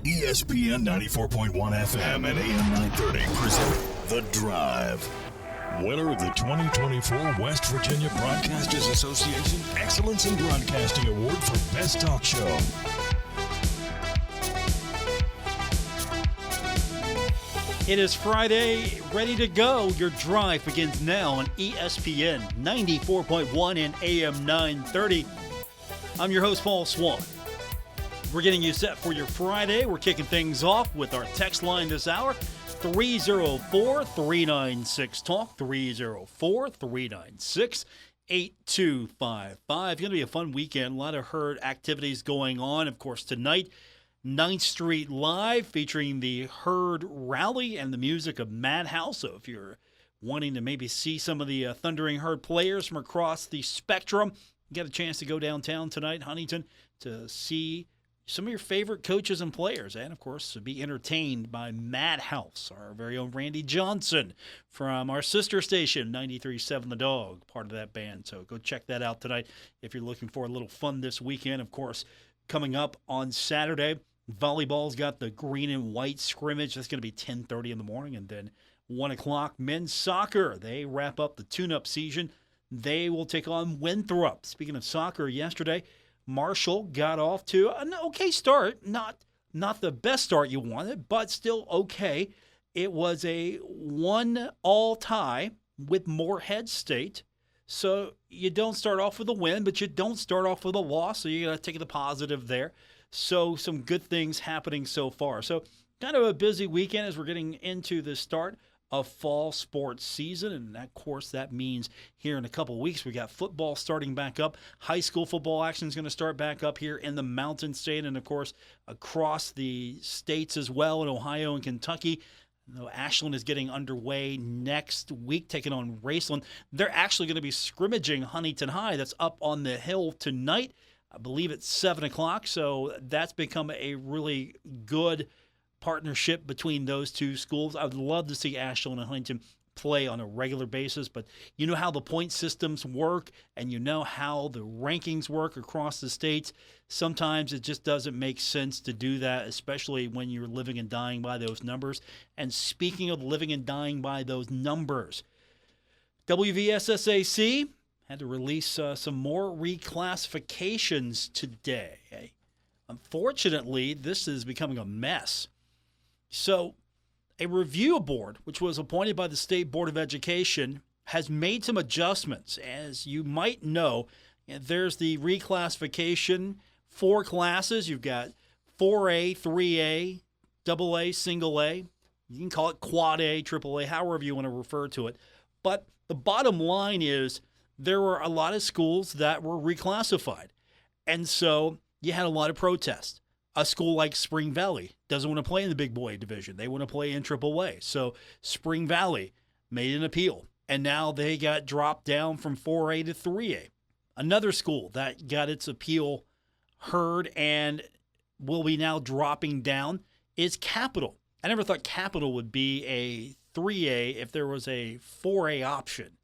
ESPN 94.1 FM and AM 930 present The Drive. Winner of the 2024 West Virginia Broadcasters Association Excellence in Broadcasting Award for Best Talk Show. It is Friday, ready to go. Your drive begins now on ESPN 94.1 and AM 930. I'm your host, Paul Swann. We're getting you set for your Friday. We're kicking things off with our text line this hour, 304-396-TALK, 304-396-8255. Going to be a fun weekend. A lot of herd activities going on. Of course, tonight, 9th Street Live featuring the Herd Rally and the music of Madhouse. So if you're wanting to maybe see some of the Thundering Herd players from across the spectrum, you got a chance to go downtown tonight, Huntington, to see some of your favorite coaches and players, and, of course, to be entertained by Madhouse, our very own Randy Johnson from our sister station, 93.7 The Dog, part of that band. So go check that out tonight if you're looking for a little fun this weekend. Of course, coming up on Saturday, volleyball's got the green and white scrimmage. That's going to be 10:30 in the morning, and then 1 o'clock, men's soccer. They wrap up the tune-up season. They will take on Winthrop. Speaking of soccer, yesterday, Marshall got off to an okay start. Not the best start you wanted, but still okay. It was a 1-all tie with Morehead State. So you don't start off with a win, but you don't start off with a loss, so you got to take the positive there. So some good things happening so far. So kind of a busy weekend as we're getting into the start of fall sports season, and of course that means here in a couple of weeks we got football starting back up. High school football action is going to start back up here in the Mountain State, and of course across the states as well in Ohio and Kentucky. Ashland is getting underway next week, taking on Raceland. They're actually going to be scrimmaging Huntington High. That's up on the hill tonight. I believe it's 7 o'clock, so that's become a really good partnership between those two schools. I would love to see Ashland and Huntington play on a regular basis, but you know how the point systems work and you know how the rankings work across the states. Sometimes it just doesn't make sense to do that, especially when you're living and dying by those numbers. And speaking of living and dying by those numbers, WVSSAC had to release some more reclassifications today. Unfortunately, this is becoming a mess. So a review board, which was appointed by the State Board of Education, has made some adjustments. As you might know, there's the reclassification, 4 classes. You've got 4A, 3A, AA, single A. You can call it quad A, triple A, however you want to refer to it. But the bottom line is there were a lot of schools that were reclassified. And so you had a lot of protests. A school like Spring Valley doesn't want to play in the big boy division. They want to play in AAA. So Spring Valley made an appeal, and now they got dropped down from 4A to 3A. Another school that got its appeal heard and will be now dropping down is Capital. I never thought Capital would be a 3A if there was a 4A option.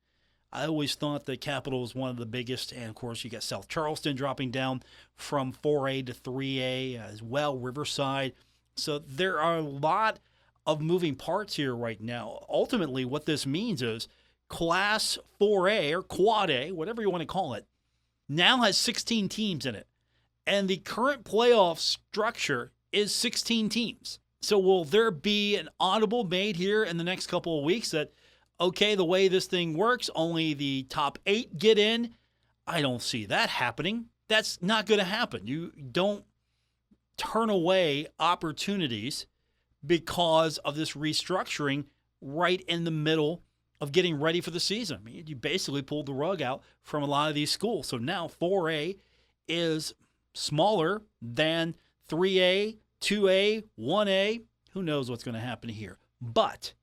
I always thought that Capital was one of the biggest, and of course you got South Charleston dropping down from 4A to 3A as well, Riverside. So there are a lot of moving parts here right now. Ultimately, what this means is Class 4A or Quad A, whatever you want to call it, now has 16 teams in it. And the current playoff structure is 16 teams. So will there be an audible made here in the next couple of weeks that, okay, the way this thing works, only the top 8 get in? I don't see that happening. That's not going to happen. You don't turn away opportunities because of this restructuring right in the middle of getting ready for the season. I mean, you basically pulled the rug out from a lot of these schools. So now 4A is smaller than 3A, 2A, 1A. Who knows what's going to happen here? But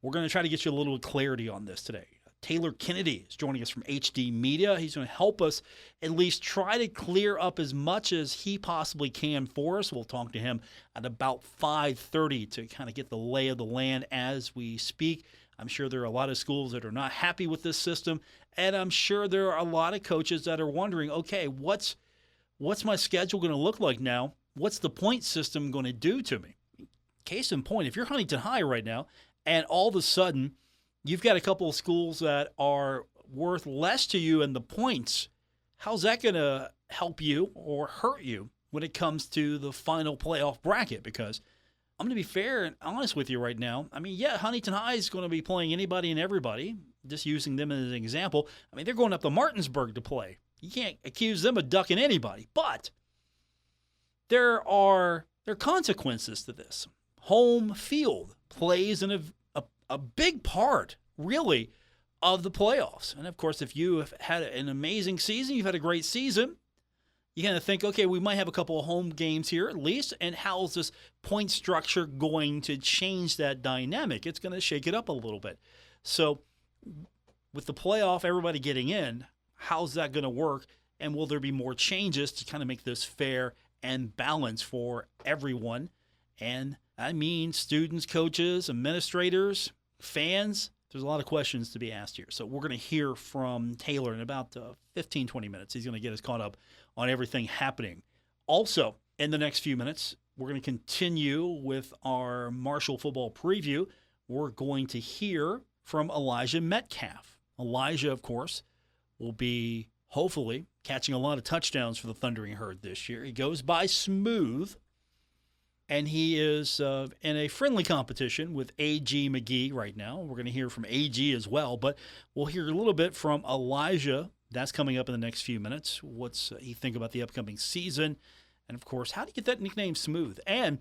we're going to try to get you a little clarity on this today. Taylor Kennedy is joining us from HD Media. He's going to help us at least try to clear up as much as he possibly can for us. We'll talk to him at about 5:30 to kind of get the lay of the land as we speak. I'm sure there are a lot of schools that are not happy with this system, and I'm sure there are a lot of coaches that are wondering, okay, what's my schedule going to look like now what's the point system going to do to me? Case in point, if you're Huntington High right now, and all of a sudden you've got a couple of schools that are worth less to you in the points, how's that going to help you or hurt you when it comes to the final playoff bracket? Because I'm going to be fair and honest with you right now. I mean, yeah, Huntington High is going to be playing anybody and everybody, just using them as an example. I mean, they're going up to Martinsburg to play. You can't accuse them of ducking anybody. But there are consequences to this. Home field plays a big part, really, of the playoffs. And, of course, if you have had an amazing season, you've had a great season, you kind of think, okay, we might have a couple of home games here at least, and how's this point structure going to change that dynamic? It's going to shake it up a little bit. So with the playoff, everybody getting in, how's that going to work? And will there be more changes to kind of make this fair and balanced for everyone? And I mean students, coaches, administrators, fans. There's a lot of questions to be asked here. So we're going to hear from Taylor in about 15, 20 minutes. He's going to get us caught up on everything happening. Also, in the next few minutes, we're going to continue with our Marshall football preview. We're going to hear from Elijah Metcalf. Elijah, of course, will be hopefully catching a lot of touchdowns for the Thundering Herd this year. He goes by Smooth, and he is in a friendly competition with AG McGhee right now. We're going to hear from AG as well, but we'll hear a little bit from Elijah. That's coming up in the next few minutes. What's he think about the upcoming season? And, of course, how do you get that nickname Smooth? And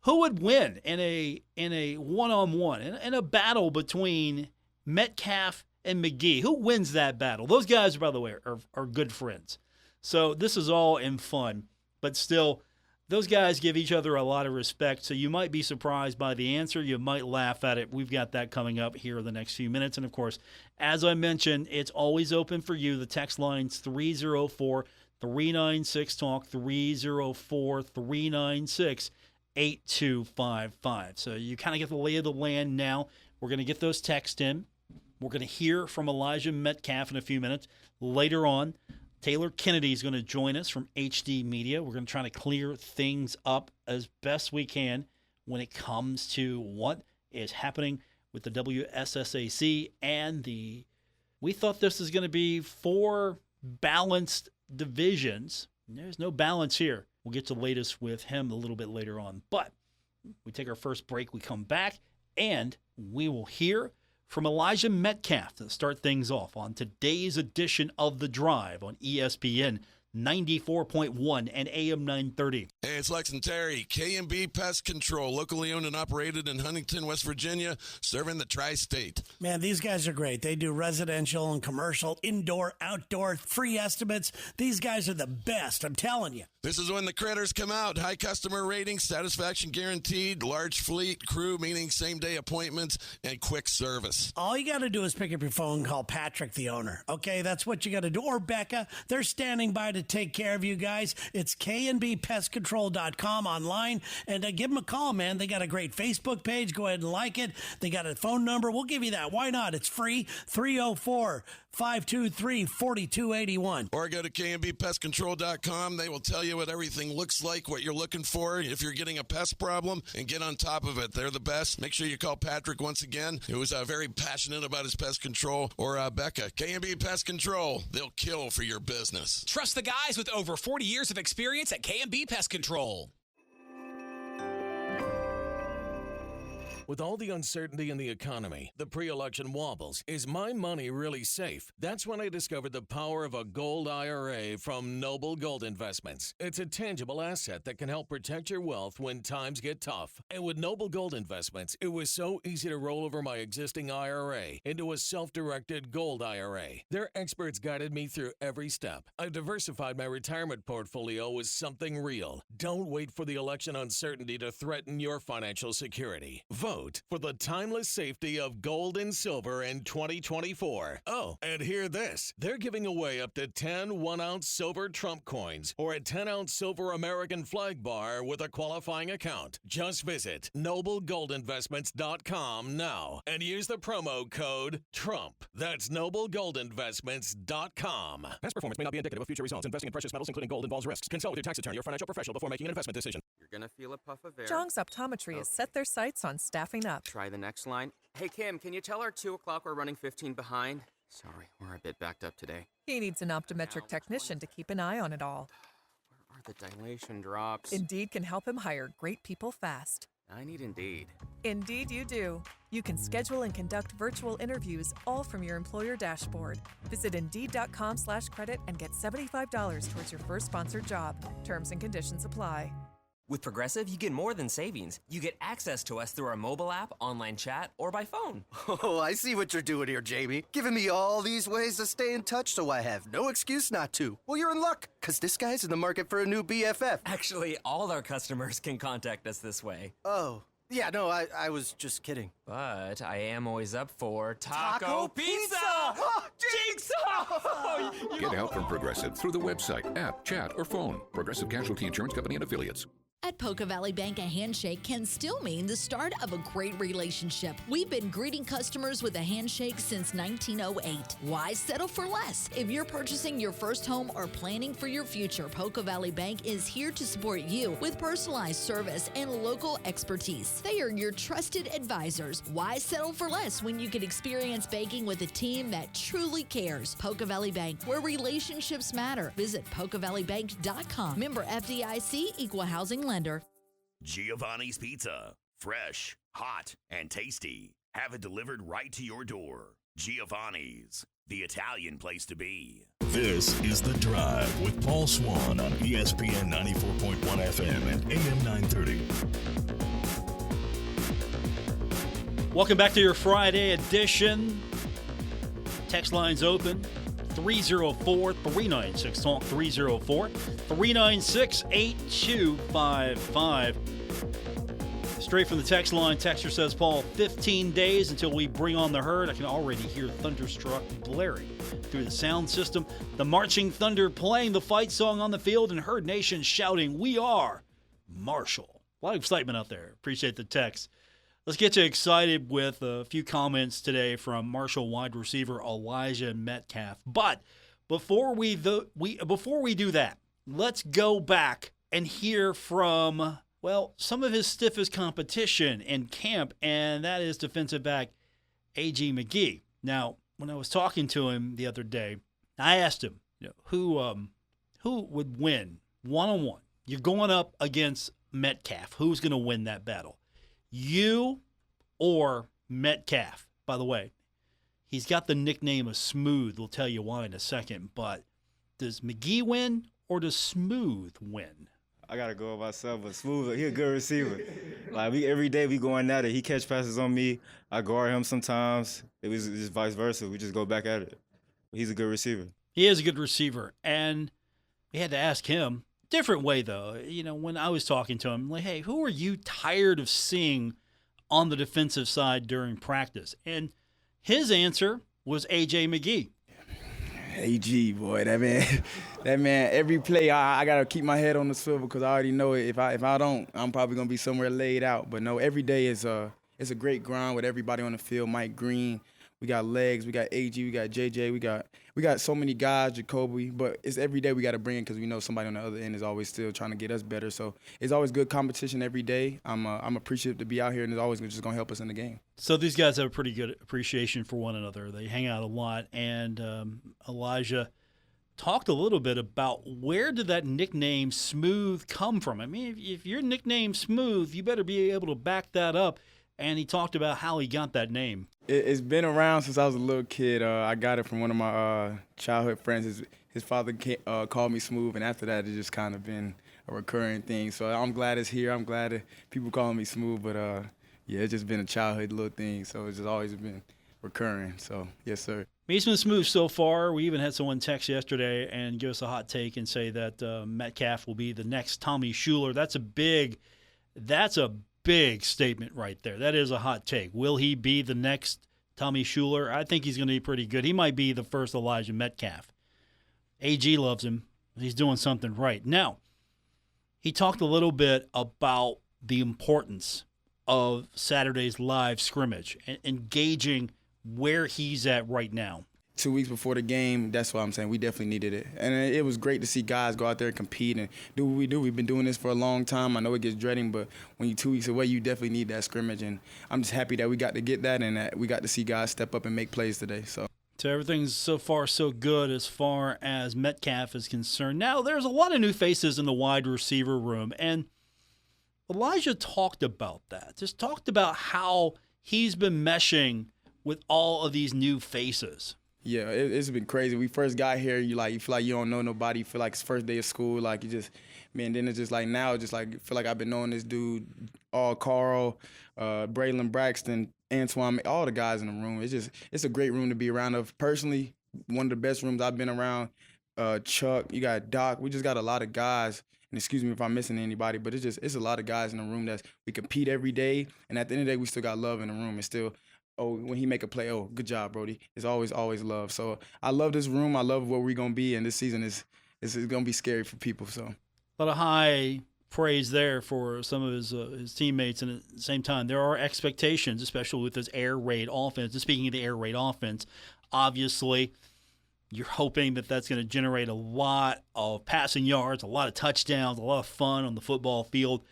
who would win in a one-on-one, in a battle between Metcalf and McGhee? Who wins that battle? Those guys, by the way, are good friends. So this is all in fun, but still, those guys give each other a lot of respect, so you might be surprised by the answer. You might laugh at it. We've got that coming up here in the next few minutes. And, of course, as I mentioned, it's always open for you. The text line's 304-396-TALK, 304-396-8255. So you kind of get the lay of the land now. We're going to get those texts in. We're going to hear from Elijah Metcalf in a few minutes. Later on, Taylor Kennedy is going to join us from HD Media. We're going to try to clear things up as best we can when it comes to what is happening with the WVSSAC and we thought this is going to be 4 balanced divisions. There's no balance here. We'll get to the latest with him a little bit later on. But we take our first break, we come back, and we will hear from Elijah Metcalf to start things off on today's edition of The Drive on ESPN 94.1 and AM 930. Hey, it's Lex and Terry, K&B Pest Control, locally owned and operated in Huntington, West Virginia, serving the tri-state. Man, these guys are great. They do residential and commercial, indoor, outdoor, free estimates. These guys are the best, I'm telling you. This is when the critters come out. High customer ratings, satisfaction guaranteed, large fleet, crew, meaning same-day appointments, and quick service. All you got to do is pick up your phone and call Patrick, the owner. Okay, that's what you got to do. Or Becca. They're standing by to take care of you guys. It's knbpestcontrol.com online, and give them a call, man. They got a great Facebook page. Go ahead and like it. They got a phone number. We'll give you that. Why not? It's free. 304-523-4281. Or go to knbpestcontrol.com. They will tell you what everything looks like, what you're looking for, if you're getting a pest problem, and get on top of it. They're the best. Make sure you call Patrick once again, who is very passionate about his pest control, or Becca. K&B Pest Control. They'll kill for your business. Trust the guys with over 40 years of experience at K&B Pest Control. With all the uncertainty in the economy, the pre-election wobbles, is my money really safe? That's when I discovered the power of a gold IRA from Noble Gold Investments. It's a tangible asset that can help protect your wealth when times get tough. And with Noble Gold Investments, it was so easy to roll over my existing IRA into a self-directed gold IRA. Their experts guided me through every step. I've diversified my retirement portfolio with something real. Don't wait for the election uncertainty to threaten your financial security. Vote vote for the timeless safety of gold and silver in 2024. Oh, and hear this. They're giving away up to 10 1-ounce silver Trump coins or a 10-ounce silver American flag bar with a qualifying account. Just visit noblegoldinvestments.com now and use the promo code TRUMP. That's noblegoldinvestments.com. Past performance may not be indicative of future results. Investing in precious metals, including gold, involves risks. Consult with your tax attorney or financial professional before making an investment decision. You're gonna feel a puff of air. Jong's Optometry has set their sights on staffing up. Try the next line. Hey, Kim, can you tell our 2 o'clock we're running 15 behind? Sorry, we're a bit backed up today. He needs an optometric technician to keep an eye on it all. Where are the dilation drops? Indeed can help him hire great people fast. I need Indeed. Indeed you do. You can schedule and conduct virtual interviews all from your employer dashboard. Visit Indeed.com/credit and get $75 towards your first sponsored job. Terms and conditions apply. With Progressive, you get more than savings. You get access to us through our mobile app, online chat, or by phone. Oh, I see what you're doing here, Jamie. Giving me all these ways to stay in touch so I have no excuse not to. Well, you're in luck, because this guy's in the market for a new BFF. Actually, all our customers can contact us this way. Oh, yeah, no, I was just kidding. But I am always up for Taco Pizza! Jigsaw! Get help from Progressive through the website, app, chat, or phone. Progressive Casualty Insurance Company and Affiliates. At Poca Valley Bank, a handshake can still mean the start of a great relationship. We've been greeting customers with a handshake since 1908. Why settle for less? If you're purchasing your first home or planning for your future, Poca Valley Bank is here to support you with personalized service and local expertise. They are your trusted advisors. Why settle for less when you can experience banking with a team that truly cares? Poca Valley Bank, where relationships matter. Visit PocaValleyBank.com. Member FDIC, Equal Housing Lender. Giovanni's Pizza. Fresh, hot, and tasty. Have it delivered right to your door. Giovanni's, the Italian place to be. This is The Drive with Paul Swann on ESPN 94.1 FM and AM 930. Welcome back to your Friday edition. Text lines open. 304-396-TALK, 304-396-8255. Straight from the text line, texter says, Paul, 15 days until we bring on the herd. I can already hear Thunderstruck blaring through the sound system. The Marching Thunder playing the fight song on the field and Herd Nation shouting, "We are Marshall." A lot of excitement out there. Appreciate the text. Let's get you excited with a few comments today from Marshall wide receiver Elijah Metcalf. But before we do that, let's go back and hear from, well, some of his stiffest competition in camp, and that is defensive back AG McGhee. Now, when I was talking to him the other day, I asked him, who would win one-on-one? You're going up against Metcalf. Who's going to win that battle? You or Metcalf? By the way, he's got the nickname of Smooth. We'll tell you why in a second. But does McGhee win or does Smooth win? I got to go with myself, but Smooth, he a good receiver. Like, every day we going at it. He catch passes on me. I guard him sometimes. It was just vice versa. We just go back at it. He's a good receiver. He is a good receiver. And we had to ask him. Different way, though. When I was talking to him, like, hey, who are you tired of seeing on the defensive side during practice? And his answer was AJ McGhee. AG, boy, that man, every play, I got to keep my head on the swivel because I already know if I don't, I'm probably going to be somewhere laid out. But no, every day it's a great grind with everybody on the field. Mike Green, we got Legs, we got AG, we got JJ, we got so many guys, Jacoby, but it's every day we got to bring in because we know somebody on the other end is always still trying to get us better. So it's always good competition every day. I'm appreciative to be out here, and it's always just going to help us in the game. So these guys have a pretty good appreciation for one another. They hang out a lot, and Elijah talked a little bit about where did that nickname Smooth come from. I mean, if your nickname Smooth, you better be able to back that up. And he talked about how he got that name. It's been around since I was a little kid. I got it from one of my childhood friends. His father called me Smooth, and after that, it's just kind of been a recurring thing. So I'm glad it's here. I'm glad that people call me Smooth. But, yeah, it's just been a childhood little thing. So it's just always been recurring. So, yes, sir. He's been smooth so far. We even had someone text yesterday and give us a hot take and say that Metcalf will be the next Tommy Schuler. That's a big statement right there. That is a hot take. Will he be the next Tommy Schuler? I think he's going to be pretty good. He might be the first Elijah Metcalf. AG loves him. He's doing something right. Now, he talked a little bit about the importance of Saturday's live scrimmage and engaging where he's at right now. 2 weeks before the game, that's what I'm saying. We definitely needed it. And it was great to see guys go out there and compete and do what we do. We've been doing this for a long time. I know it gets dreading, but when you're 2 weeks away, you definitely need that scrimmage. And I'm just happy that we got to get that and that we got to see guys step up and make plays today. So everything's so far so good as far as Metcalf is concerned. Now, there's a lot of new faces in the wide receiver room, and Elijah talked about that. Just talked about how he's been meshing with all of these new faces. Yeah, it's been crazy. We first got here, you feel like you don't know nobody. You feel like it's first day of school. Like, you just, man, then it's just like now, just like, feel like I've been knowing this dude, Carl, Braylon Braxton, Antoine, all the guys in the room. It's a great room to be around. Personally, one of the best rooms I've been around. Chuck, you got Doc. We just got a lot of guys. And excuse me if I'm missing anybody, but it's a lot of guys in the room that we compete every day. And at the end of the day, we still got love in the room. It's still, when he make a play, good job, Brody. It's always love. So I love this room. I love where we're going to be. And this season is going to be scary for people. So a lot of high praise there for some of his teammates. And at the same time, there are expectations, especially with this air raid offense. And speaking of the air raid offense, obviously you're hoping that that's going to generate a lot of passing yards, a lot of touchdowns, a lot of fun on the football field.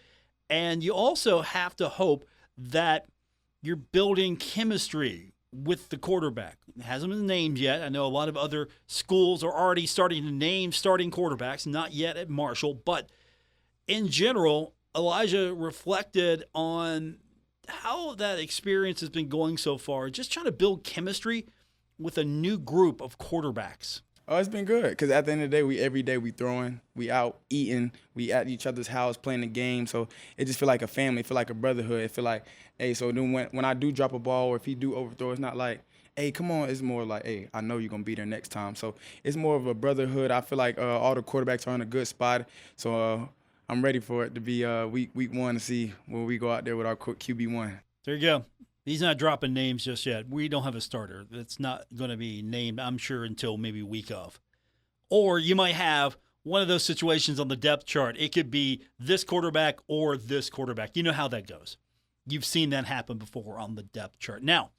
And you also have to hope that you're building chemistry with the quarterback. It hasn't been named yet. I know a lot of other schools are already starting to name starting quarterbacks, not yet at Marshall. But in general, Elijah reflected on how that experience has been going so far, just trying to build chemistry with a new group of quarterbacks. Oh, it's been good because at the end of the day, every day we throwing, we out eating, we at each other's house playing the game. So it just feel like a family, it feel like a brotherhood. It feel like, hey, so then when I do drop a ball or if he do overthrow, it's not like, hey, come on. It's more like, hey, I know you're going to be there next time. So it's more of a brotherhood. I feel like all the quarterbacks are in a good spot. So I'm ready for it to be week one to see when we go out there with our QB1. There you go. He's not dropping names just yet. We don't have a starter. That's not going to be named, I'm sure, until maybe week of. Or you might have one of those situations on the depth chart. It could be this quarterback or this quarterback. You know how that goes. You've seen that happen before on the depth chart. Now,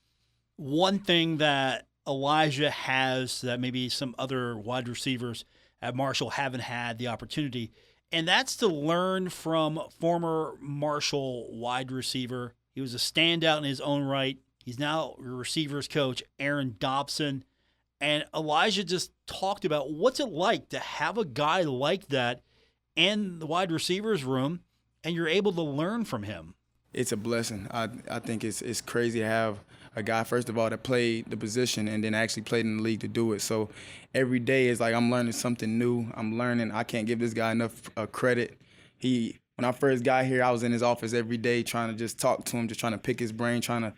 one thing that Elijah has that maybe some other wide receivers at Marshall haven't had the opportunity, and that's to learn from former Marshall wide receiver. He was a standout in his own right. He's now a receivers coach, Aaron Dobson. And Elijah just talked about what's it like to have a guy like that in the wide receivers room, and you're able to learn from him. It's a blessing. I think it's crazy to have a guy, first of all, that played the position and then actually played in the league to do it. So every day is like I'm learning something new. I'm learning. I can't give this guy enough credit. When I first got here, I was in his office every day trying to just talk to him, just trying to pick his brain, trying to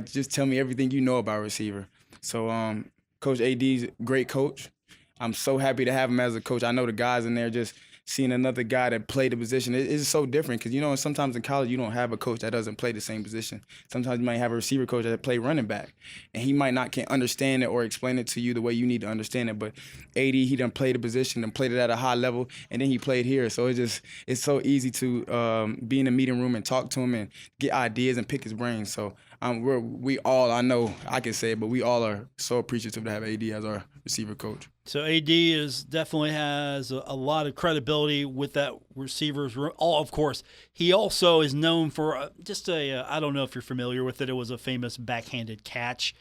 just tell me everything you know about receiver. So Coach AD's a great coach. I'm so happy to have him as a coach. I know the guys in there just seeing another guy that played the position. It's so different because, sometimes in college you don't have a coach that doesn't play the same position. Sometimes you might have a receiver coach that play running back, and he might not can understand it or explain it to you the way you need to understand it. But AD, he done played the position and played it at a high level, and then he played here. So it's so easy to be in the meeting room and talk to him and get ideas and pick his brain. So we all, I know I can say it, but we all are so appreciative to have AD as our receiver coach. So AD definitely has a lot of credibility with that receivers room. Oh, of course, he also is known for I don't know if you're familiar with it. It was a famous backhanded catch.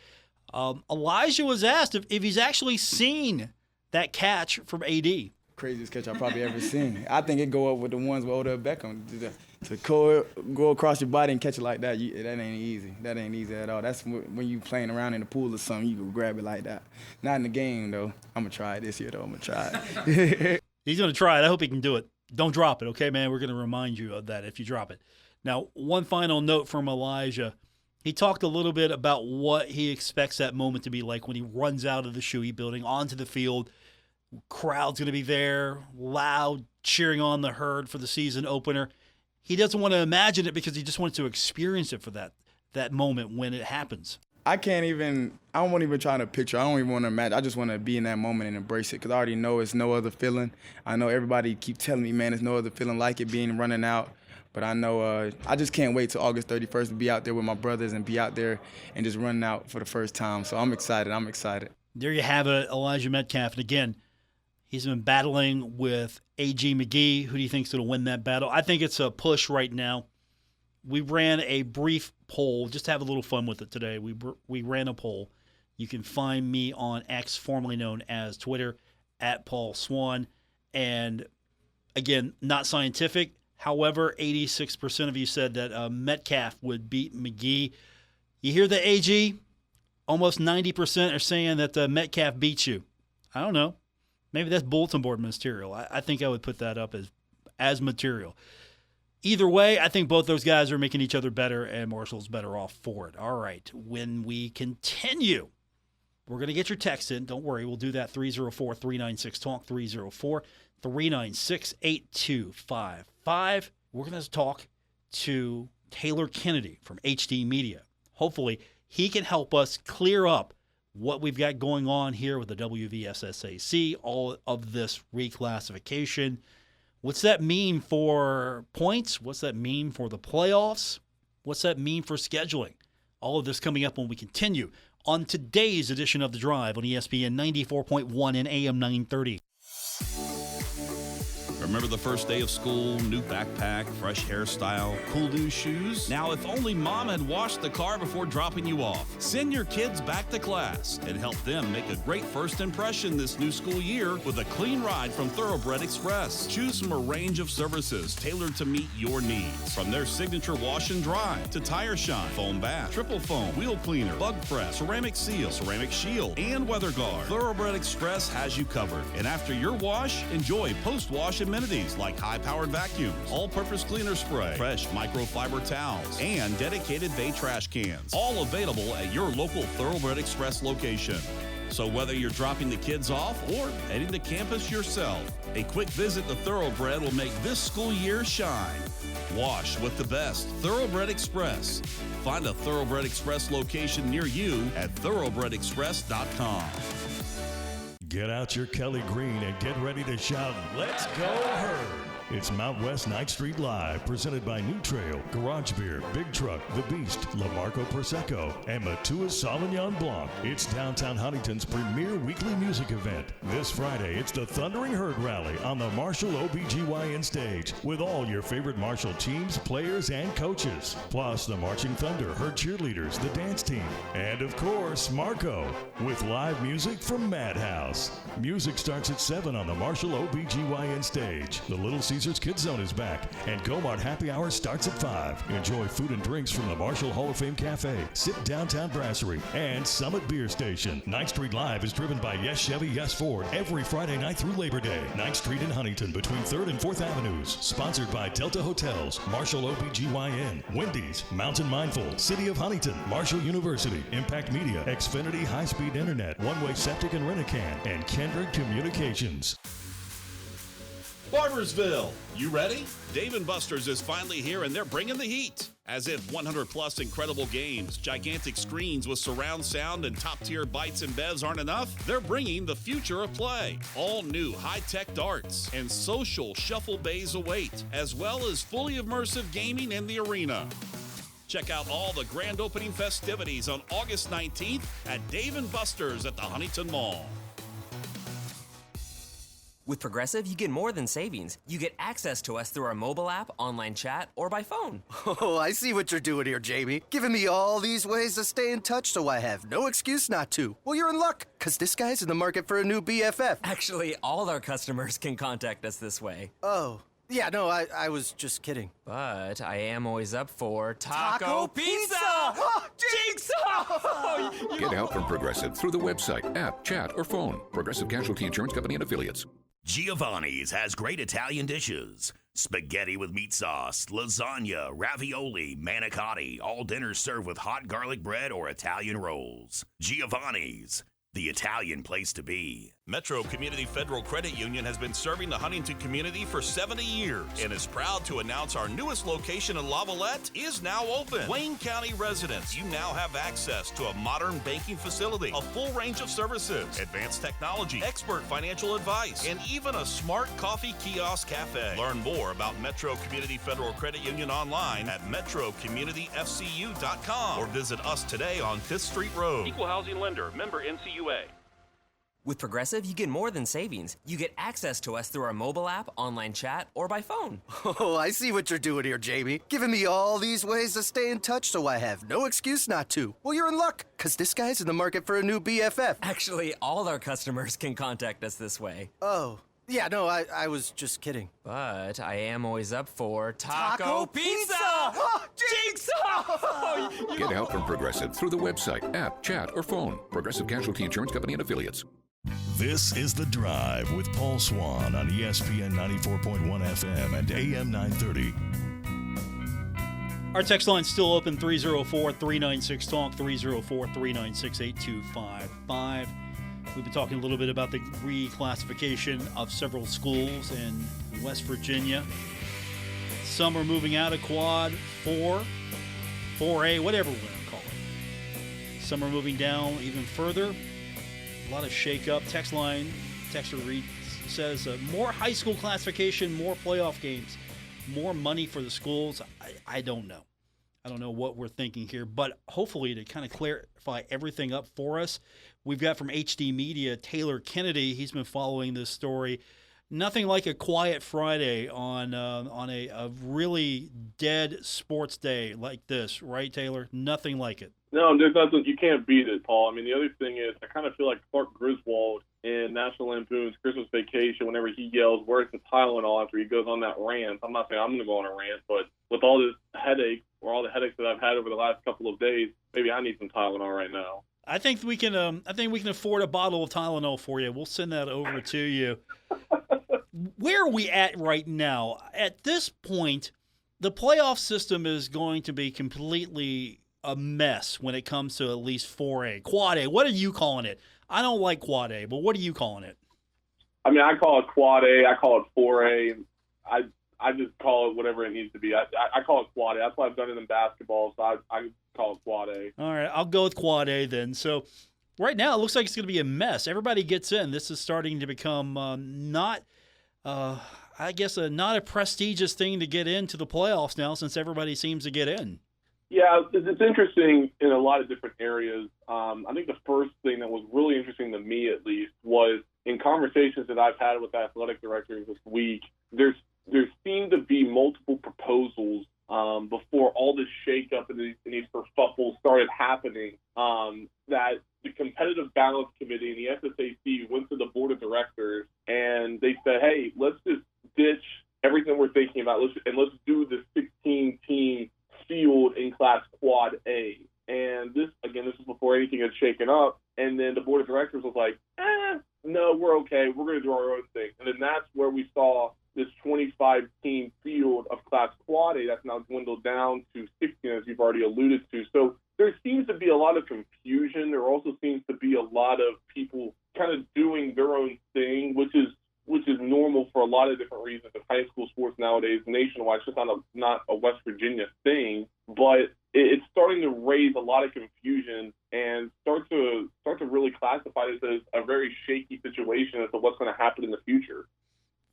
Elijah was asked if he's actually seen that catch from AD. Craziest catch I've probably ever seen. I think it go up with the ones with Odell Beckham. To go across your body and catch it like that, that ain't easy. That ain't easy at all. That's when you playing around in the pool or something, you can grab it like that. Not in the game, though. I'm going to try it this year, though. I'm going to try it. He's going to try it. I hope he can do it. Don't drop it, okay, man? We're going to remind you of that if you drop it. Now, one final note from Elijah. He talked a little bit about what he expects that moment to be like when he runs out of the Shuey building onto the field. Crowd's going to be there, loud, cheering on the Herd for the season opener. he doesn't want to imagine it because he just wants to experience it for that moment when it happens. I won't even try to picture. I don't even want to imagine. I just want to be in that moment and embrace it because I already know it's no other feeling. I know everybody keep telling me, man, there's no other feeling like it being running out. But I know I just can't wait till August 31st to be out there with my brothers and be out there and just running out for the first time. So I'm excited. There you have it, Elijah Metcalf. And again, he's been battling with AG McGhee. Who do you think is going to win that battle? I think it's a push right now. We ran a brief poll, just to have a little fun with it today. We ran a poll. You can find me on X, formerly known as Twitter, at Paul Swann. And again, not scientific. However, 86% of you said that Metcalf would beat McGhee. You hear the AG? Almost 90% are saying that Metcalf beats you. I don't know. Maybe that's bulletin board material. I think I would put that up as material. Either way, I think both those guys are making each other better, and Marshall's better off for it. All right, when we continue, we're going to get your text in. Don't worry, we'll do that. 304-396-TALK, 304-396-8255. We're going to talk to Taylor Kennedy from HD Media. Hopefully, he can help us clear up what we've got going on here with the WVSSAC, all of this reclassification. What's that mean for points? What's that mean for the playoffs? What's that mean for scheduling? All of this coming up when we continue on today's edition of The Drive on ESPN 94.1 and AM 930. Remember the first day of school, new backpack, fresh hairstyle, cool new shoes? Now, if only Mom had washed the car before dropping you off. Send your kids back to class and help them make a great first impression this new school year with a clean ride from Thoroughbred Express. Choose from a range of services tailored to meet your needs. From their signature wash and dry to tire shine, foam bath, triple foam, wheel cleaner, bug press, ceramic seal, ceramic shield, and weather guard. Thoroughbred Express has you covered. And after your wash, enjoy post-wash amenities like high-powered vacuums, all-purpose cleaner spray, fresh microfiber towels, and dedicated bay trash cans. All available at your local Thoroughbred Express location. So whether you're dropping the kids off or heading to campus yourself, a quick visit to Thoroughbred will make this school year shine. Wash with the best Thoroughbred Express. Find a Thoroughbred Express location near you at thoroughbredexpress.com. Get out your Kelly Green and get ready to shout, "Let's go Herd!" It's Mount West 9th Street Live, presented by New Trail, Garage Beer, Big Truck, The Beast, Lamarco Prosecco, and Matua Sauvignon Blanc. It's downtown Huntington's premier weekly music event. This Friday, it's the Thundering Herd Rally on the Marshall OBGYN stage with all your favorite Marshall teams, players, and coaches. Plus, the Marching Thunder, Herd cheerleaders, the dance team, and of course, Marco, with live music from Madhouse. Music starts at 7 on the Marshall OBGYN stage. The Little Caesars Kids Zone is back, and Gomart Happy Hour starts at 5. Enjoy food and drinks from the Marshall Hall of Fame Cafe, Sip Downtown Brasserie, and Summit Beer Station. 9th Street Live is driven by Yes Chevy, Yes Ford every Friday night through Labor Day. 9th Street in Huntington between 3rd and 4th Avenues. Sponsored by Delta Hotels, Marshall OBGYN, Wendy's, Mountain Mindful, City of Huntington, Marshall University, Impact Media, Xfinity High-Speed Internet, One Way Septic and Rent-A-Can, and Kendrick Communications. Barbersville, you ready? Dave & Buster's is finally here, and they're bringing the heat. As if 100-plus incredible games, gigantic screens with surround sound, and top-tier bites and bevs aren't enough, they're bringing the future of play. All new high-tech darts and social shuffle bays await, as well as fully immersive gaming in the arena. Check out all the grand opening festivities on August 19th at Dave & Buster's at the Huntington Mall. With Progressive, you get more than savings. You get access to us through our mobile app, online chat, or by phone. Oh, I see what you're doing here, Jamie. Giving me all these ways to stay in touch so I have no excuse not to. Well, you're in luck, because this guy's in the market for a new BFF. Actually, all our customers can contact us this way. Oh. Yeah, no, I was just kidding. But I am always up for Taco Pizza! Oh, Jigsaw! Get help from Progressive through the website, app, chat, or phone. Progressive Casualty Insurance Company and Affiliates. Giovanni's has great Italian dishes. Spaghetti with meat sauce, lasagna, ravioli, manicotti, all dinners served with hot garlic bread or Italian rolls. Giovanni's, the Italian place to be. Metro Community Federal Credit Union has been serving the Huntington community for 70 years and is proud to announce our newest location in Lavalette is now open. Wayne County residents, you now have access to a modern banking facility, a full range of services, advanced technology, expert financial advice, and even a smart coffee kiosk cafe. Learn more about Metro Community Federal Credit Union online at metrocommunityfcu.com or visit us today on 5th Street Road. Equal housing lender, member NCUA. With Progressive, you get more than savings. You get access to us through our mobile app, online chat, or by phone. Oh, I see what you're doing here, Jamie. Giving me all these ways to stay in touch so I have no excuse not to. Well, you're in luck, because this guy's in the market for a new BFF. Actually, all our customers can contact us this way. Oh. Yeah, no, I was just kidding. But I am always up for Taco Pizza! Oh, Jigsaw! Get help from Progressive through the website, app, chat, or phone. Progressive Casualty Insurance Company and Affiliates. This is The Drive with Paul Swann on ESPN 94.1 FM and AM 930. Our text line's still open, 304-396-TALK, 304-396-8255. We've been talking a little bit about the reclassification of several schools in West Virginia. Some are moving out of Quad 4, 4A, whatever we're going to call it. Some are moving down even further. A lot of shake-up. Text line, texter read says more high school classification, more playoff games, more money for the schools. I don't know. I don't know what we're thinking here, but hopefully to kind of clarify everything up for us, we've got from HD Media, Taylor Kennedy. He's been following this story. Nothing like a quiet Friday on a really dead sports day like this, right, Taylor? Nothing like it. No, there's nothing. You can't beat it, Paul. I mean, the other thing is I kind of feel like Clark Griswold in National Lampoon's Christmas Vacation whenever he yells, "Where's the Tylenol?" after he goes on that rant. I'm not saying I'm going to go on a rant, but with all this headache or all the headaches that I've had over the last couple of days, maybe I need some Tylenol right now. I think we can afford a bottle of Tylenol for you. We'll send that over to you. Where are we at right now? At this point, the playoff system is going to be completely a mess when it comes to at least 4A. Quad A, what are you calling it? I don't like Quad A, but what are you calling it? I mean, I call it Quad A. I call it 4A. I just call it whatever it needs to be. I call it Quad A. That's why I've done it in basketball, so I call it Quad A. All right, I'll go with Quad A then. So right now it looks like it's going to be a mess. Everybody gets in. This is starting to become not a prestigious thing to get into the playoffs now since everybody seems to get in. Yeah, it's interesting in a lot of different areas. I think the first thing that was really interesting to me, at least, was in conversations that I've had with athletic directors this week, there seemed to be multiple proposals before all this shakeup and these kerfuffles started happening, that the Competitive Balance Committee and the SSAC went to the board of directors and they said, hey, let's just ditch everything we're thinking about let's do the 16-team field in Class Quad A. And this is before anything had shaken up. And then the board of directors was like, no, we're okay. We're going to do our own thing. And then that's where we saw this 25-team field of Class Quad A that's now dwindled down to 16, as you've already alluded to. So there seems to be a lot of confusion. There also seems to be a lot of people kind of doing their own thing, which is normal for a lot of different reasons in high school sports nowadays, nationwide. It's just not a West Virginia thing, but it's starting to raise a lot of confusion and start to really classify this as a very shaky situation as to what's going to happen in the future.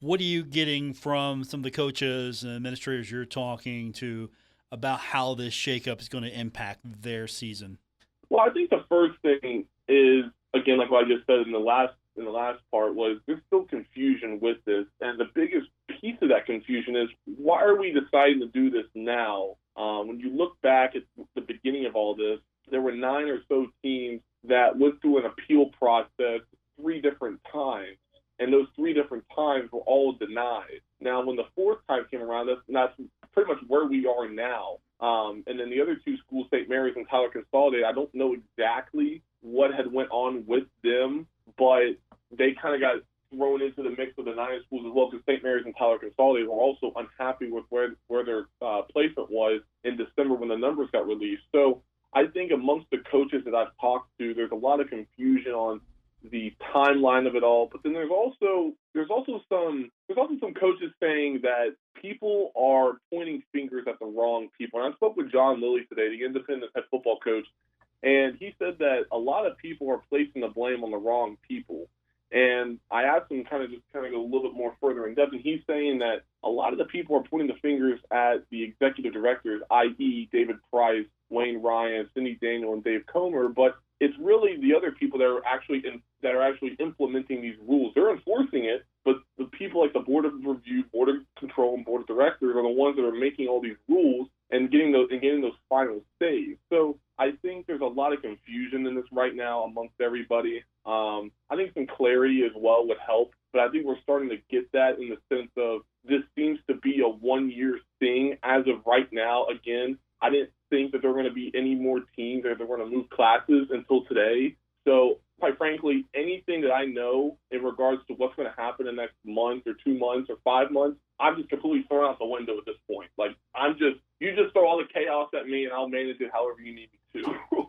What are you getting from some of the coaches and administrators you're talking to about how this shakeup is going to impact their season? Well, I think the first thing is, again, like what I just said in the last part, was there's still confusion with this. And the biggest piece of that confusion is, why are we deciding to do this now? When you look back at the beginning of all this, there were 9 or so teams that went through an appeal process 3 different times. And those 3 different times were all denied. Now, when the 4th time came around, that's pretty much where we are now. And then the other 2 schools, St. Mary's and Tyler Consolidated, I don't know exactly what had went on with them, but they kind of got thrown into the mix of the 9 schools as well, because St. Mary's and Tyler Consolidated were also unhappy with where their placement was in December when the numbers got released. So I think amongst the coaches that I've talked to, there's a lot of confusion on the timeline of it all. But then there's also some coaches saying that people are pointing fingers at the wrong people. And I spoke with John Lilly today, the independent head football coach, and he said that a lot of people are placing the blame on the wrong people. And I asked him kind of go a little bit more further in depth, and he's saying that a lot of the people are pointing the fingers at the executive directors, i.e. David Price, Wayne Ryan, Cindy Daniel, and Dave Comer, but it's really the other people that are actually implementing these rules. They're enforcing it, but the people like the Board of Review, Board of Control, and Board of Directors are the ones that are making all these rules and getting those final saves. So I think there's a lot of confusion in this right now amongst everybody. I think some clarity as well would help, but I think we're starting to get that in the sense of this seems to be a one-year thing as of right now. Again, I didn't think that there were going to be any more teams that were going to move classes until today. So quite frankly, anything that I know in regards to what's going to happen in the next month or 2 months or 5 months, I'm just completely thrown out the window at this point. Like, you just throw all the chaos at me and I'll manage it however you need me to.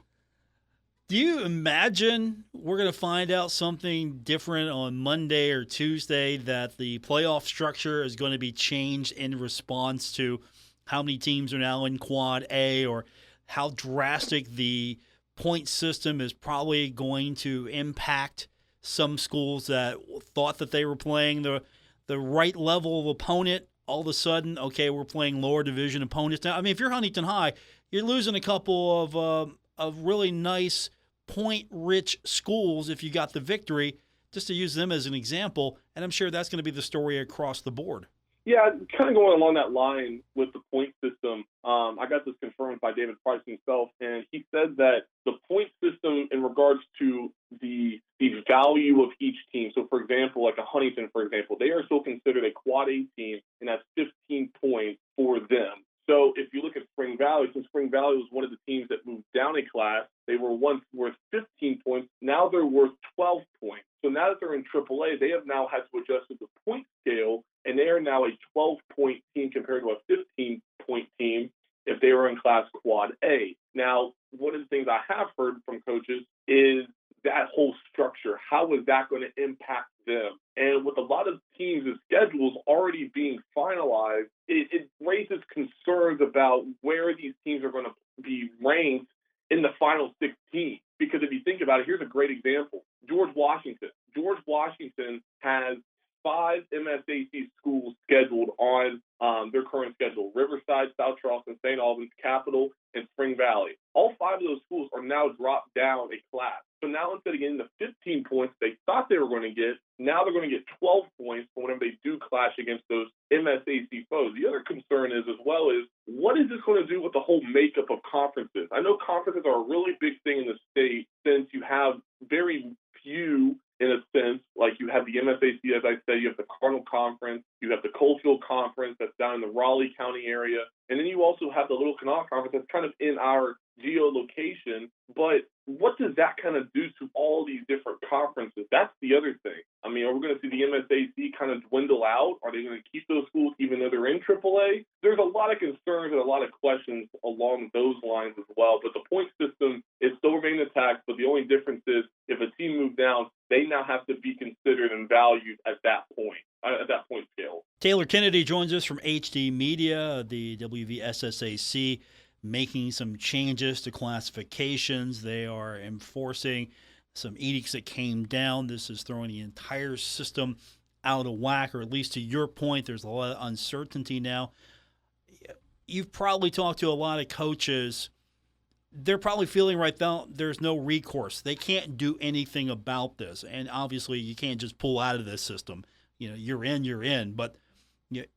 Do you imagine we're going to find out something different on Monday or Tuesday, that the playoff structure is going to be changed in response to how many teams are now in Quad A, or how drastic the point system is probably going to impact some schools that thought that they were playing the right level of opponent? All of a sudden, okay, we're playing lower division opponents now. I mean, if you're Huntington High, you're losing a couple of really nice point-rich schools if you got the victory, just to use them as an example, and I'm sure that's going to be the story across the board. Yeah, kind of going along that line with the point system, I got this confirmed by David Price himself, and he said that the point system in regards to the value of each team. So, for example, like a Huntington, for example, they are still considered a Quad A team, and that's 15 points for them. So if you look at Spring Valley, since Spring Valley was one of the teams that moved down a class, they were once worth 15 points. Now they're worth 12 points. So now that they're in AAA, they have now had to adjust to the point scale, and they are now a 12-point team compared to a 15-point team if they were in class Quad A. Now, one of the things I have heard from coaches is that whole structure. How is that going to impact them? And with a lot of teams' schedules already being finalized, it raises concerns about where these teams are going to be ranked in the final 16. Because if you think about it, here's a great example. George Washington. George Washington has 5 MSAC schools scheduled on their current schedule: Riverside, South Charleston, St. Albans, Capital, and Spring Valley. All 5 of those schools are now dropped down a class. So now instead of getting the 15 points they thought they were going to get, now they're going to get 12 points for whenever they do clash against those MSAC foes. The other concern is, as well, is what is this going to do with the whole makeup of conferences? I know conferences are a really big thing in the state, since you have very few, in a sense. Like, you have the MSAC, as I said, you have the Cardinal Conference, you have the Coalfield Conference that's down in the Raleigh County area, and then you also have the Little Kanawha Conference that's kind of in our geolocation. But what does that kind of do to all these different conferences? That's the other thing. I mean, are we going to see the MSAC kind of dwindle out? Are they going to keep those schools even though they're in AAA? There's a lot of concerns and a lot of questions along those lines as well. But the point system is still remaining intact, but the only difference is if a team moves down, they now have to be considered and valued at that point scale. Taylor Kennedy joins us from HD Media, the WVSSAC, making some changes to classifications. They are enforcing some edicts that came down. This is throwing the entire system out of whack, or at least to your point, there's a lot of uncertainty now. You've probably talked to a lot of coaches. They're probably feeling right now there's no recourse. They can't do anything about this. And obviously you can't just pull out of this system. You know, you're in. But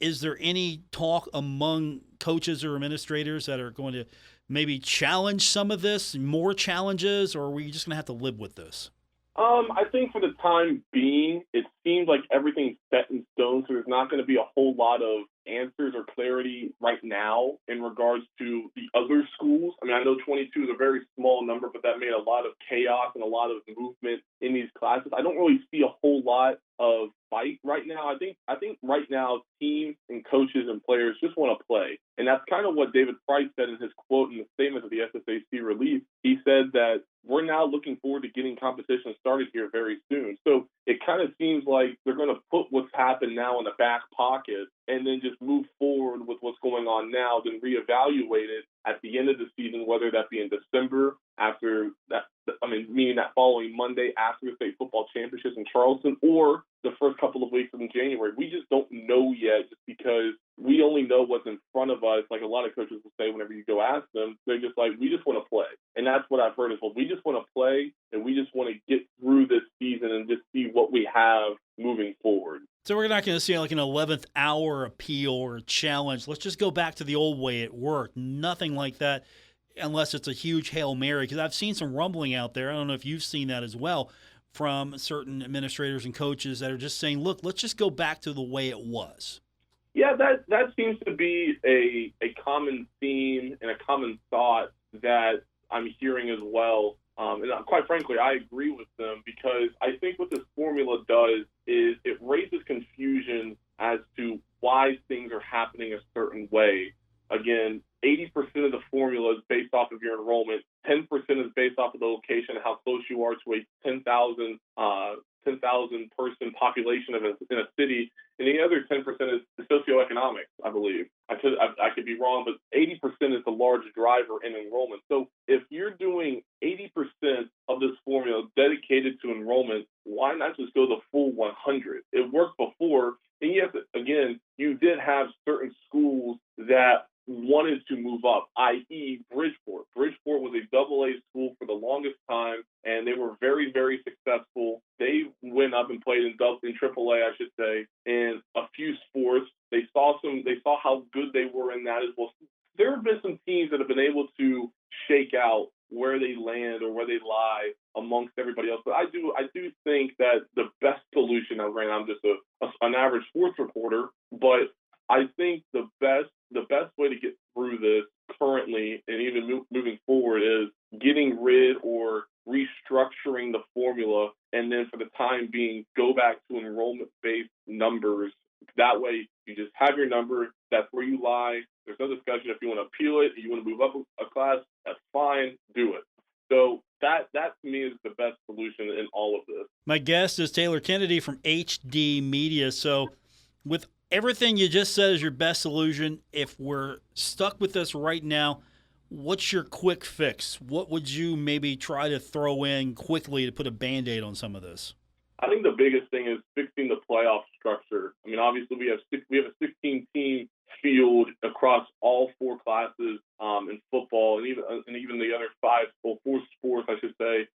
is there any talk among coaches or administrators that are going to maybe challenge some of this, more challenges, or are we just going to have to live with this? I think for the time being, it seems like everything's set in stone, so there's not going to be a whole lot of answers or clarity right now in regards to the other schools. I mean, I know 22 is a very small number, but that made a lot of chaos and a lot of movement in these classes. I don't really see a whole lot of fight right now. I think right now teams and coaches and players just want to play. And And that's kind of what David Price said in his quote in the statement that the SSAC released. He said that we're now looking forward to getting competition started here very soon. So it kind of seems like they're going to put what's happened now in the back pocket and then just move forward with what's going on now, then reevaluate it at the end of the season, whether that be in December after that, meaning that following Monday after the state football championships in Charleston, or the first couple of weeks in January. We just don't know yet, just because we only know what's in front of us. Like a lot of coaches will say whenever you go ask them, they're just like, we just want to play. And that's what I've heard as well. We just want to play, and we just want to get through this season and just see what we have moving forward. So we're not going to see like an 11th hour appeal or challenge. Let's just go back to the old way it worked. Nothing like that unless it's a huge Hail Mary, because I've seen some rumbling out there. I don't know if you've seen that as well from certain administrators and coaches that are just saying, look, let's just go back to the way it was. Yeah, that seems to be a common theme and a common thought that I'm hearing as well. And quite frankly, I agree with them, because I think what this formula does is it raises confusion as to why things are happening a certain way. Again, 80% of the formula is based off of your enrollment. 10% is based off of the location, how close you are to a 10,000 person population in a city, and the other 10% is the socioeconomics, I believe. I could be wrong, but 80% is the large driver in enrollment. So if you're doing 80% of this formula dedicated to enrollment, why not just go the full 100? It worked before, and yes, again, you did have certain schools that wanted to move up, i.e. Bridgeport. Bridgeport was a AA school for the longest time, and they were very, very successful. They went up and played in AAA, I should say, in a few sports. They saw how good they were in that as well. There have been some teams that have been able to shake out where they land or where they lie amongst everybody else. But I do think that the best solution, now granted, I'm just an average sports reporter, but I think the best way to get through this currently and even moving forward is getting rid or restructuring the formula, and then for the time being, go back to enrollment-based numbers. That way, you just have your number. That's where you lie. There's no discussion. If you want to appeal it, if you want to move up a class, that's fine. Do it. So that to me is the best solution in all of this. My guest is Taylor Kennedy from HD Media. So with everything you just said is your best solution, if we're stuck with this right now, what's your quick fix? What would you maybe try to throw in quickly to put a Band-Aid on some of this? I think the biggest thing is fixing the playoff structure. I mean, obviously we have a 16-team field across all four classes in football, and even the other four sports, I should say.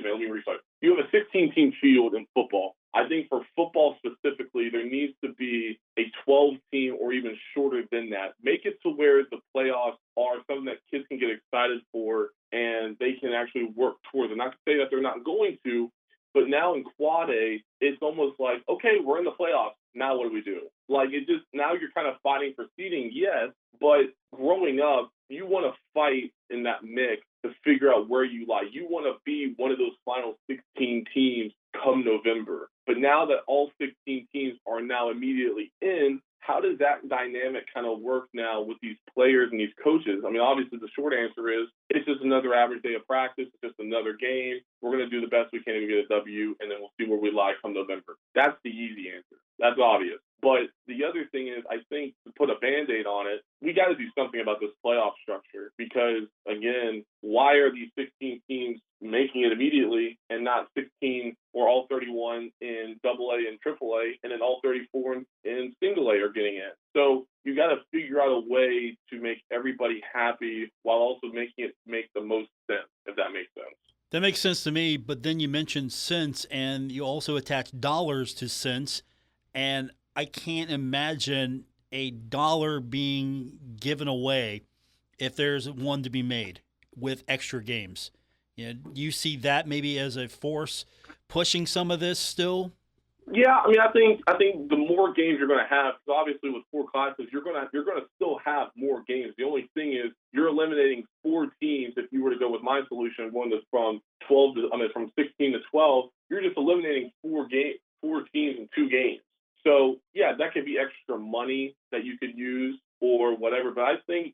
Let me restart. You have a 16-team field in football. I think for football specifically, there needs to be a 12-team or even shorter than that. Make it to where the playoffs are something that kids can get excited for and they can actually work towards it. Not to say that they're not going to, but now in Quad A, it's almost like, okay, we're in the playoffs. Now what do we do? Like, now you're kind of fighting for seeding, yes, but growing up, you want to fight in that mix to figure out where you lie. You want to be one of those final 16 teams come November. But now that all 16 teams are now immediately in, how does that dynamic kind of work now with these players and these coaches? I mean, obviously the short answer is it's just another average day of practice. It's just another game. We're going to do the best we can to get a W, and then we'll see where we lie come November. That's the easy answer. That's obvious. But the other thing is, I think to put a Band-Aid on it, we got to do something about this playoff structure because, again, why are these 16 teams making it immediately and not 16 or all 31 in AA and AAA and then all 34 in single A are getting it? So you got to figure out a way to make everybody happy while also making it make the most sense, if that makes sense. That makes sense to me, but then you mentioned cents and you also attach dollars to cents, and I can't imagine a dollar being given away if there's one to be made with extra games. You know, do you see that maybe as a force pushing some of this still? Yeah, I mean, I think the more games you're going to have, because obviously with four classes, you're going to still have more games. The only thing is you're eliminating 4 teams. If you were to go with my solution, one that's from 16 to 12, you're just eliminating 4 teams in 2 games. So yeah, that could be extra money that you could use, think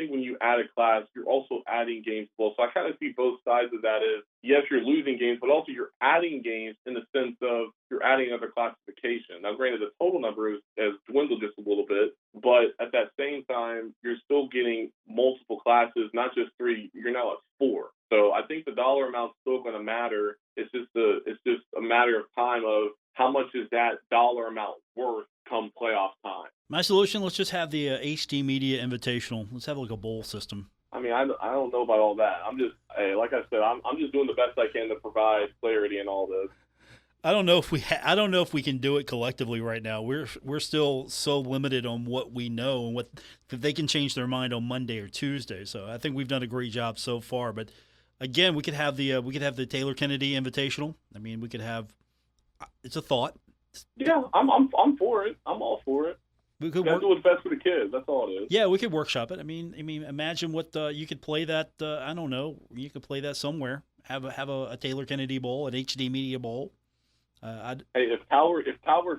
when you add a class, you're also adding games. Well, so I kind of see both sides of that. Is yes, you're losing games, but also you're adding games in the sense of you're adding another classification. Now, granted, the total number has dwindled just a little bit, but at that same time, you're still getting multiple classes, not just 3. You're now at 4. So I think the dollar amount's still going to matter. It's just a matter of time of how much is that dollar amount worth come playoff time. My solution, let's just have the HD Media Invitational. Let's have like a bowl system. I mean, I don't know about all that. Like I said, I'm just doing the best I can to provide clarity in all this. I don't know if we can do it collectively right now. We're still so limited on what we know and what they can change their mind on Monday or Tuesday. So I think we've done a great job so far. But again, we could have the Taylor Kennedy Invitational. I mean, we could have. It's a thought. Yeah, I'm for it. I'm all for it. We could do what's best for the kids. That's all it is. Yeah, we could workshop it. I mean, imagine what you could play that. I don't know. You could play that somewhere. Have a Taylor Kennedy Bowl, an HD Media Bowl. Hey, if Tower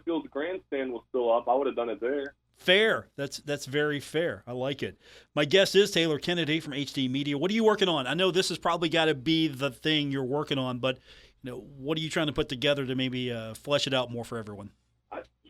Field's grandstand was still up, I would have done it there. Fair. That's very fair. I like it. My guest is Taylor Kennedy from HD Media. What are you working on? I know this has probably got to be the thing you're working on, but what are you trying to put together to maybe flesh it out more for everyone?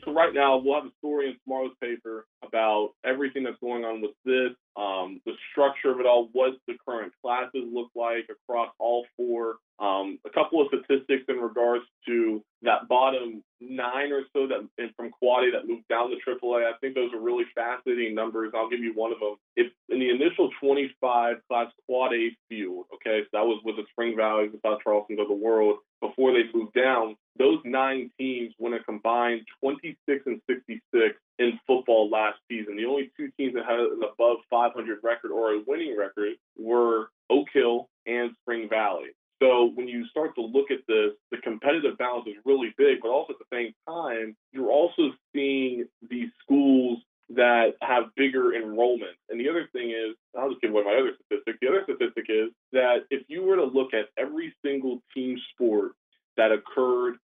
So right now, we'll have a story in tomorrow's paper about everything that's going on with this, the structure of it all, what the current classes look like across all 4. A couple of statistics in regards to that bottom 9 or so that from Quad A that moved down to AAA. I think those are really fascinating numbers. I'll give you one of them. If in the initial 25 class Quad A field, okay, so that was with the Spring Valleys, the South Charlestons of the world, before they moved down, those 9 teams went a combined 26 and 66 in football last season. The only 2 teams that had an above 500 record or a winning record were Oak Hill and Spring Valley. So when you start to look at this, the competitive balance is really big, but also at the same time, you're also seeing these schools that have bigger enrollment. And the other thing is, I'll just give away my other statistic. The other statistic is that if you were to look at every single team sport that occurred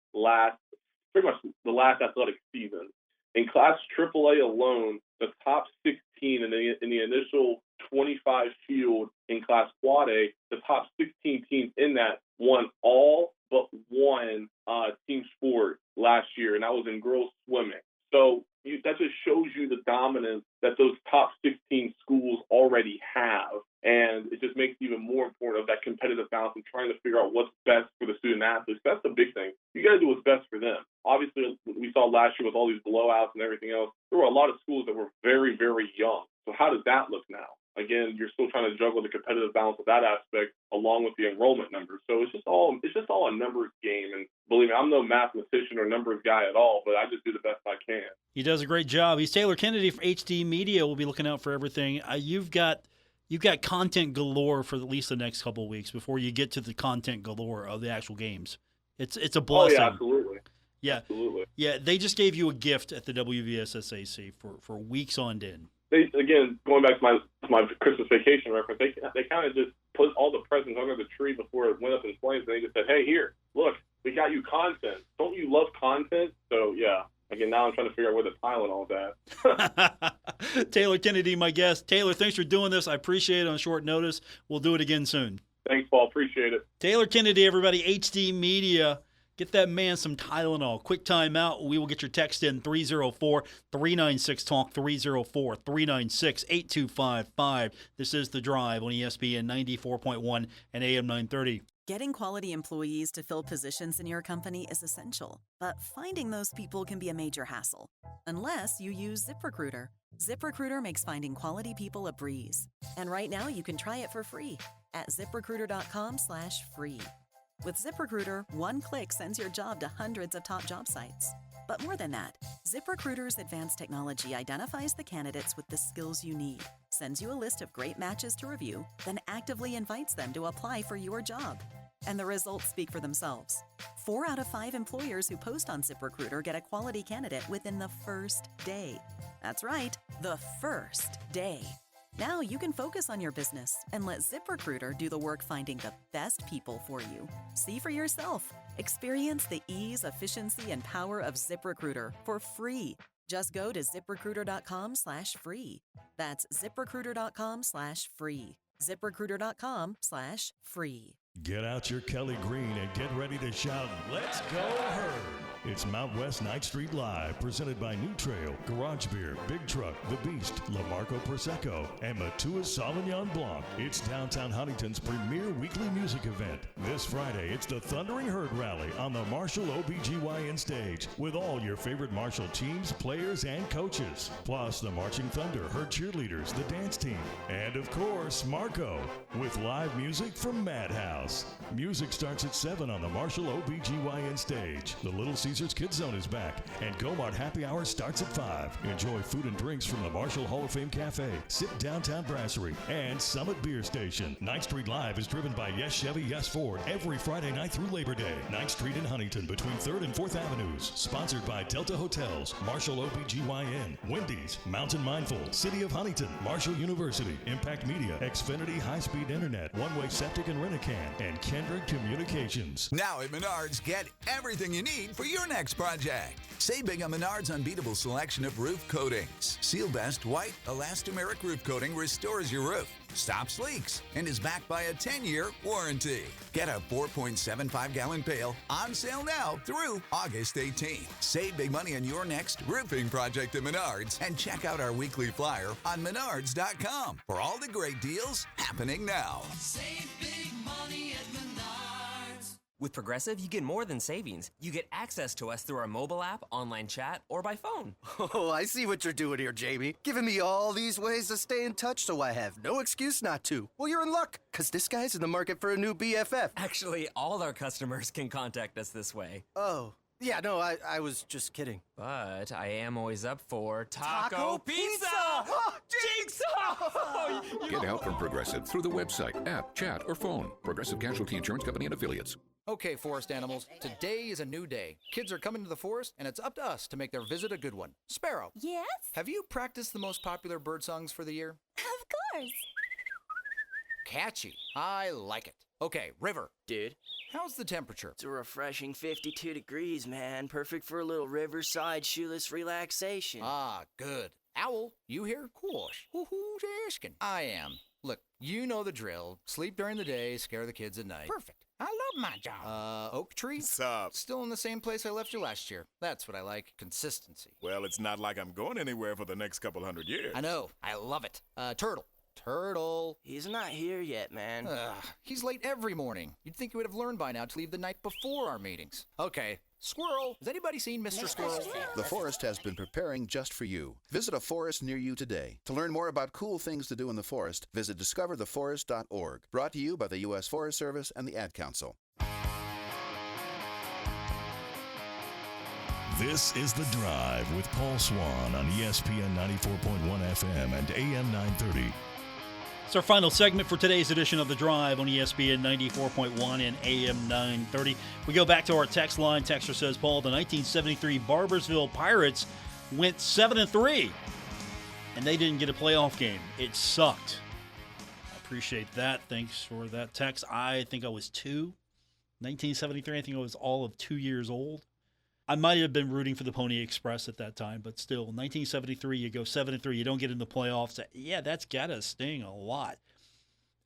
pretty much the last athletic season, in Class AAA alone, the top 16 in the initial 25 field in Class Quad A, the top 16 teams in that won all but one team sport last year, and that was in girls swimming. So that just shows you the dominance that those top 16 schools already have. And it just makes it even more important of that competitive balance and trying to figure out what's best for the student athletes. That's the big thing. You got to do what's best for them. Obviously, we saw last year with all these blowouts and everything else, there were a lot of schools that were very, very young. So how does that look now? Again, you're still trying to juggle the competitive balance of that aspect along with the enrollment numbers. So it's just all a numbers game. And believe me, I'm no mathematician or numbers guy at all, but I just do the best I can. He does a great job. He's Taylor Kennedy for HD Media. We'll be looking out for everything. You've got content galore for at least the next couple of weeks before you get to the content galore of the actual games. It's a blessing. Oh, yeah, absolutely. Yeah, absolutely. Yeah, they just gave you a gift at the WVSSAC for weeks on end. Again, going back to my Christmas vacation reference, they kind of just put all the presents under the tree before it went up in flames, and they just said, "Hey, here, look, we got you content. Don't you love content?" So yeah. Again, now I'm trying to figure out where the Tylenol is at. Taylor Kennedy, my guest. Taylor, thanks for doing this. I appreciate it on short notice. We'll do it again soon. Thanks, Paul. Appreciate it. Taylor Kennedy, everybody, HD Media. Get that man some Tylenol. Quick timeout. We will get your text in 304-396-TALK, 304-396-8255. This is The Drive on ESPN 94.1 and AM 930. Getting quality employees to fill positions in your company is essential, but finding those people can be a major hassle. Unless you use ZipRecruiter. ZipRecruiter makes finding quality people a breeze. And right now you can try it for free at ZipRecruiter.com/free. With ZipRecruiter, one click sends your job to hundreds of top job sites. But more than that, ZipRecruiter's advanced technology identifies the candidates with the skills you need, sends you a list of great matches to review, then actively invites them to apply for your job. And the results speak for themselves. 4 out of 5 employers who post on ZipRecruiter get a quality candidate within the first day. That's right, the first day. Now you can focus on your business and let ZipRecruiter do the work finding the best people for you. See for yourself. Experience the ease, efficiency, and power of ZipRecruiter for free. Just go to ziprecruiter.com/free. That's ziprecruiter.com/free. ziprecruiter.com/free. Get out your Kelly Green and get ready to shout, "Let's go Herd!" It's Mount West 9th Street Live, presented by New Trail, Garage Beer, Big Truck, The Beast, Lamarco Prosecco, and Matua Sauvignon Blanc. It's downtown Huntington's premier weekly music event. This Friday, it's the Thundering Herd Rally on the Marshall OBGYN stage with all your favorite Marshall teams, players, and coaches. Plus, the Marching Thunder, Herd cheerleaders, the dance team, and of course, Marco, with live music from Madhouse. Music starts at 7 on the Marshall OBGYN stage. The Little Caesars Kids Zone is back, and Go-Mart Happy Hour starts at 5. Enjoy food and drinks from the Marshall Hall of Fame Cafe, Sip Downtown Brasserie, and Summit Beer Station. 9th Street Live is driven by Yes Chevy, Yes Ford every Friday night through Labor Day. 9th Street in Huntington between 3rd and 4th Avenues. Sponsored by Delta Hotels, Marshall OBGYN, Wendy's, Mountain Mindful, City of Huntington, Marshall University, Impact Media, Xfinity High-Speed Internet, One Way Septic and Rent-A-Can, and Kendrick Communications. Now at Menards, get everything you need for your next project. Save big on Menards' unbeatable selection of roof coatings. Seal Best White Elastomeric Roof Coating restores your roof, stops leaks, and is backed by a 10-year warranty. Get a 4.75-gallon pail on sale now through August 18th. Save big money on your next roofing project at Menards, and check out our weekly flyer on menards.com for all the great deals happening now. Save big money at Menards. With Progressive, you get more than savings. You get access to us through our mobile app, online chat, or by phone. Oh, I see what you're doing here, Jamie. Giving me all these ways to stay in touch so I have no excuse not to. Well, you're in luck, because this guy's in the market for a new BFF. Actually, all our customers can contact us this way. Oh. Yeah, no, I was just kidding. But I am always up for Taco Pizza! Oh, Jigsaw! Get help from Progressive through the website, app, chat, or phone. Progressive Casualty Insurance Company and Affiliates. Okay, forest animals, today is a new day. Kids are coming to the forest, and it's up to us to make their visit a good one. Sparrow. Yes? Have you practiced the most popular bird songs for the year? Of course. Catchy. I like it. Okay, River. Dude. How's the temperature? It's a refreshing 52 degrees, man. Perfect for a little riverside shoeless relaxation. Ah, good. Owl, you here? Course. Who's asking? I am. Look, you know the drill. Sleep during the day, scare the kids at night. Perfect. I love my job. Oak Tree? What's up? Still in the same place I left you last year. That's what I like. Consistency. Well, it's not like I'm going anywhere for the next couple hundred years. I know. I love it. Turtle. Turtle. He's not here yet, man. He's late every morning. You'd think he would have learned by now to leave the night before our meetings. Okay. Squirrel. Has anybody seen Mr. Squirrel? The forest has been preparing just for you. Visit a forest near you today. To learn more about cool things to do in the forest, visit discovertheforest.org. Brought to you by the U.S. Forest Service and the Ad Council. This is The Drive with Paul Swann on ESPN 94.1 FM and AM 930. It's our final segment for today's edition of The Drive on ESPN 94.1 and AM 930. We go back to our text line. Texter says, Paul, the 1973 Barbersville Pirates went 7-3, and they didn't get a playoff game. It sucked. I appreciate that. Thanks for that text. I think I was 2. 1973, I think I was all of 2 years old. I might have been rooting for the Pony Express at that time, but still, 1973, you go 7-3, you don't get in the playoffs. Yeah, that's got to sting a lot.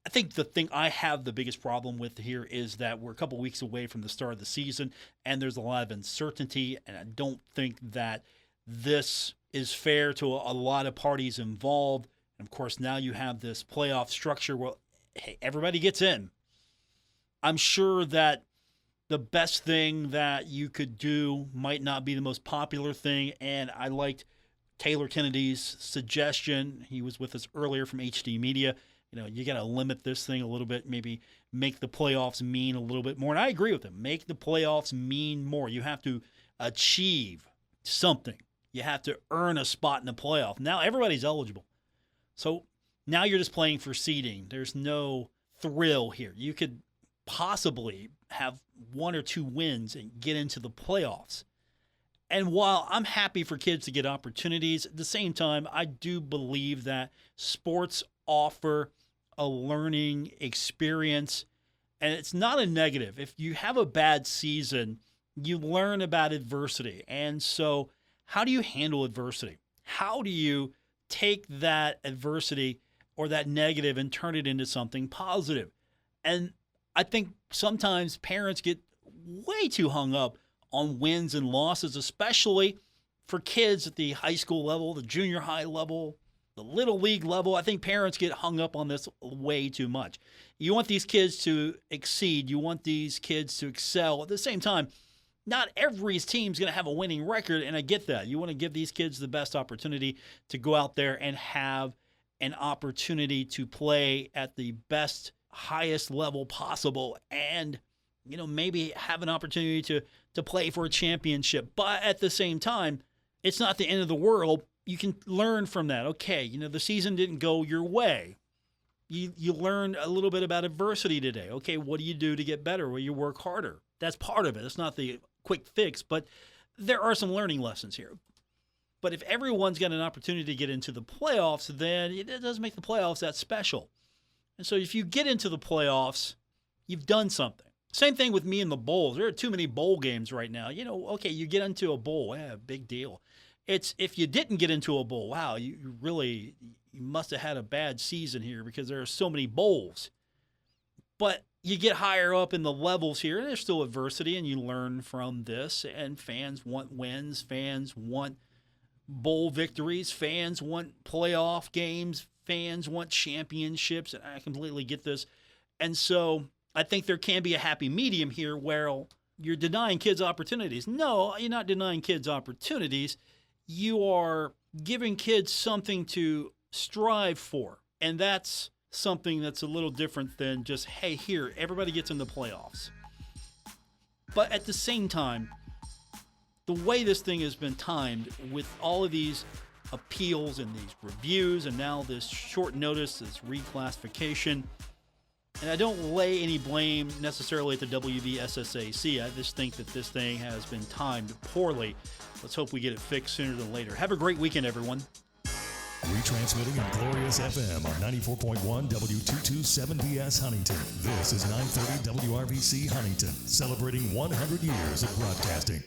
I think the thing I have the biggest problem with here is that we're a couple weeks away from the start of the season, and there's a lot of uncertainty, and I don't think that this is fair to a lot of parties involved. And, of course, now you have this playoff structure where, hey, everybody gets in. I'm sure that the best thing that you could do might not be the most popular thing, and I liked Taylor Kennedy's suggestion. He was with us earlier from HD Media. You know, you got to limit this thing a little bit, maybe make the playoffs mean a little bit more. And I agree with him. Make the playoffs mean more. You have to achieve something. You have to earn a spot in the playoff. Now everybody's eligible. So now you're just playing for seeding. There's no thrill here. You could possibly have 1 or 2 wins and get into the playoffs. And while I'm happy for kids to get opportunities, at the same time, I do believe that sports offer a learning experience, and it's not a negative. If you have a bad season, you learn about adversity. And so how do you handle adversity? How do you take that adversity or that negative and turn it into something positive? And I think sometimes parents get way too hung up on wins and losses, especially for kids at the high school level, the junior high level, the little league level. I think parents get hung up on this way too much. You want these kids to exceed. You want these kids to excel. At the same time, not every team's going to have a winning record, and I get that. You want to give these kids the best opportunity to go out there and have an opportunity to play at the best, highest level possible and, maybe have an opportunity to play for a championship. But at the same time, it's not the end of the world. You can learn from that. Okay, the season didn't go your way. You learned a little bit about adversity today. Okay, what do you do to get better? Well, you work harder. That's part of it. It's not the quick fix, but there are some learning lessons here. But if everyone's got an opportunity to get into the playoffs, then it doesn't make the playoffs that special. And so if you get into the playoffs, you've done something. Same thing with me and the bowls. There are too many bowl games right now. Okay, you get into a bowl, big deal. It's if you didn't get into a bowl, wow, you must have had a bad season here because there are so many bowls. But you get higher up in the levels here, and there's still adversity, and you learn from this. And fans want wins. Fans want bowl victories. Fans want playoff games. Fans want championships. And I completely get this. And so I think there can be a happy medium here where you're denying kids opportunities. No, you're not denying kids opportunities. You are giving kids something to strive for. And that's something that's a little different than just, hey, here, everybody gets in the playoffs. But at the same time, the way this thing has been timed with all of these appeals and these reviews and now this short notice, this reclassification, and I don't lay any blame necessarily at the WVSSAC. I just think that this thing has been timed poorly. Let's hope we get it fixed sooner than later. Have a great weekend, everyone. Retransmitting on Glorious FM on 94.1 W227BS Huntington. This is 930 WRVC Huntington, celebrating 100 years of broadcasting.